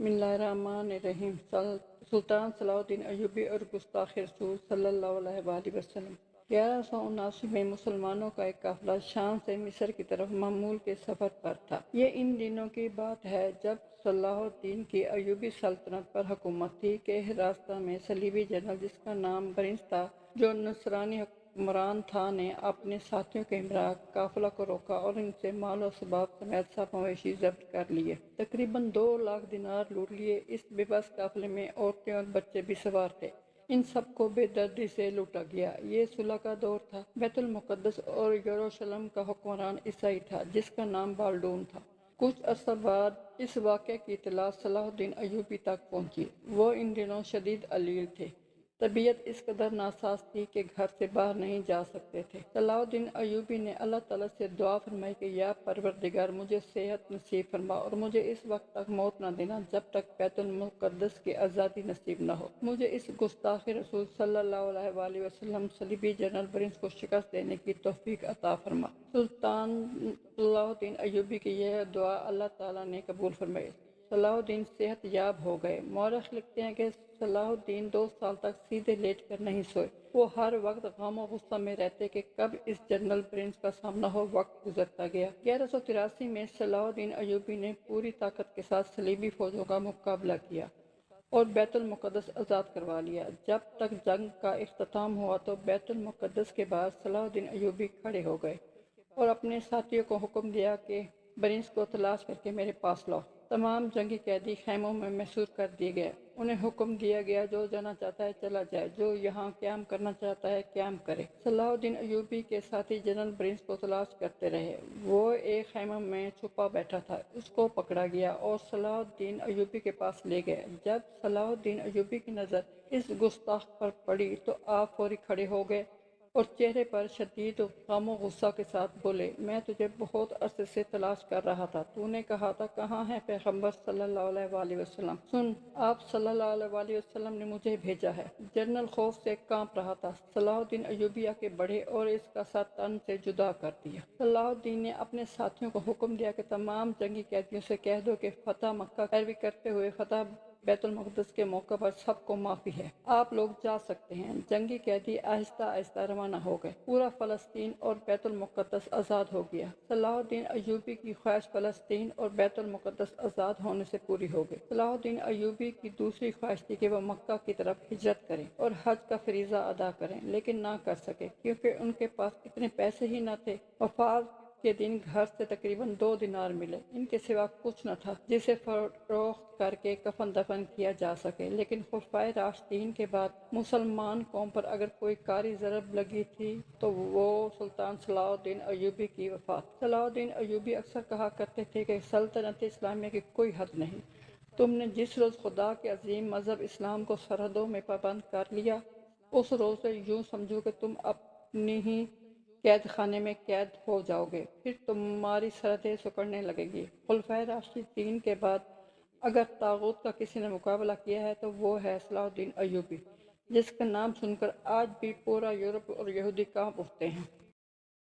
بسم اللہ الرحمن الرحیم۔ سلطان صلاح الدین ایوبی اور گستاخ رسول صلی اللہ علیہ وآلہ وسلم۔ 1179 میں مسلمانوں کا ایک قافلہ شام سے مصر کی طرف معمول کے سفر پر تھا۔ یہ ان دنوں کی بات ہے جب صلاح الدین کی ایوبی سلطنت پر حکومت تھی کہ راستہ میں صلیبی جنرل جس کا نام برنس تھا، جو نصرانی حکمران تھا، نے اپنے ساتھیوں کے ہمراہ قافلہ کو روکا اور ان سے مال و اسباب سمیت سب مویشی ضبط کر لیے۔ تقریباً 2 لاکھ دینار لوٹ لیے۔ اس بے بس قافلے میں عورتیں اور بچے بھی سوار تھے۔ ان سب کو بے دردی سے لوٹا گیا۔ یہ صلح کا دور تھا۔ بیت المقدس اور یروشلم کا حکمران عیسائی تھا جس کا نام بالڈون تھا۔ کچھ عرصہ بعد اس واقعے کی اطلاع صلاح الدین ایوبی تک پہنچی۔ وہ ان دنوں شدید علیل تھے۔ طبیعت اس قدر ناساز تھی کہ گھر سے باہر نہیں جا سکتے تھے۔ صلاح الدین ایوبی نے اللہ تعالیٰ سے دعا فرمائی کہ یا پروردگار، مجھے صحت نصیب فرما اور مجھے اس وقت تک موت نہ دینا جب تک بیت المقدس کی آزادی نصیب نہ ہو۔ مجھے اس گستاخ رسول صلی اللہ علیہ وآلہ وسلم صلیبی جنرل برنس کو شکست دینے کی توفیق عطا فرما۔ سلطان صلاح الدین ایوبی کی یہ دعا اللہ تعالیٰ نے قبول فرمائی۔ صلاح الدین صحت یاب ہو گئے۔ مورخ لکھتے ہیں کہ صلاح الدین 2 سال تک سیدھے لیٹ کر نہیں سوئے۔ وہ ہر وقت غم و غصہ میں رہتے کہ کب اس جنرل برنس کا سامنا ہو۔ وقت گزرتا گیا۔ 1183 میں صلاح الدین ایوبی نے پوری طاقت کے ساتھ صلیبی فوجوں کا مقابلہ کیا اور بیت المقدس آزاد کروا لیا۔ جب تک جنگ کا اختتام ہوا تو بیت المقدس کے بعد صلاح الدین ایوبی کھڑے ہو گئے اور اپنے ساتھیوں کو حکم دیا کہ برنس کو تلاش کر کے میرے پاس لاؤ۔ تمام جنگی قیدی خیموں میں محصور کر دیے گئے۔ انہیں حکم دیا گیا جو جانا چاہتا ہے چلا جائے، جو یہاں قیام کرنا چاہتا ہے قیام کرے۔ صلاح الدین ایوبی کے ساتھی جنرل برنس کو تلاش کرتے رہے۔ وہ ایک خیمہ میں چھپا بیٹھا تھا۔ اس کو پکڑا گیا اور صلاح الدین ایوبی کے پاس لے گئے۔ جب صلاح الدین ایوبی کی نظر اس گستاخ پر پڑی تو آپ فوری کھڑے ہو گئے اور چہرے پر شدید غم و غصہ کے ساتھ بولے، میں تجھے بہت عرصے سے تلاش کر رہا تھا۔ تو نے کہا تھا کہاں ہے پیغمبر صلی اللہ علیہ وآلہ وسلم؟ سن، آپ صلی اللہ علیہ وآلہ وسلم نے مجھے بھیجا ہے۔ جنرل خوف سے کانپ رہا تھا۔ صلاح الدین ایوبی آ کے بڑھے اور اس کا سر تن سے جدا کر دیا۔ صلاح الدین نے اپنے ساتھیوں کو حکم دیا کہ تمام جنگی قیدیوں سے کہہ دو کہ فتح مکہ پیروی کرتے ہوئے فتح بیت المقدس کے موقع پر سب کو معافی ہے۔ آپ لوگ جا سکتے ہیں۔ جنگی قیدی آہستہ آہستہ روانہ ہو گئے۔ پورا فلسطین اور بیت المقدس آزاد ہو گیا۔ صلاح الدین ایوبی کی خواہش فلسطین اور بیت المقدس آزاد ہونے سے پوری ہو گئی۔ صلاح الدین ایوبی کی دوسری خواہش تھی کہ وہ مکہ کی طرف ہجرت کریں اور حج کا فریضہ ادا کریں، لیکن نہ کر سکے کیونکہ ان کے پاس اتنے پیسے ہی نہ تھے۔ وفات کے دن گھر سے تقریباً 2 دینار ملے۔ ان کے سوا کچھ نہ تھا جسے فروخت کر کے کفن دفن کیا جا سکے۔ لیکن خلفائے راشدین کے بعد مسلمان قوم پر اگر کوئی کاری ضرب لگی تھی تو وہ سلطان صلاح الدین ایوبی کی وفات۔ صلاح الدین ایوبی اکثر کہا کرتے تھے کہ سلطنت اسلامیہ کی کوئی حد نہیں۔ تم نے جس روز خدا کے عظیم مذہب اسلام کو سرحدوں میں پابند کر لیا، اس روز سے یوں سمجھو کہ تم اپنی ہی قید خانے میں قید ہو جاؤ گے، پھر تمہاری سرحدیں سکڑنے لگے گی۔ خلفائے راشدین کے بعد اگر طاغوت کا کسی نے مقابلہ کیا ہے تو وہ ہے صلاح الدین ایوبی، جس کا نام سن کر آج بھی پورا یورپ اور یہودی کانپ اٹھتے ہیں۔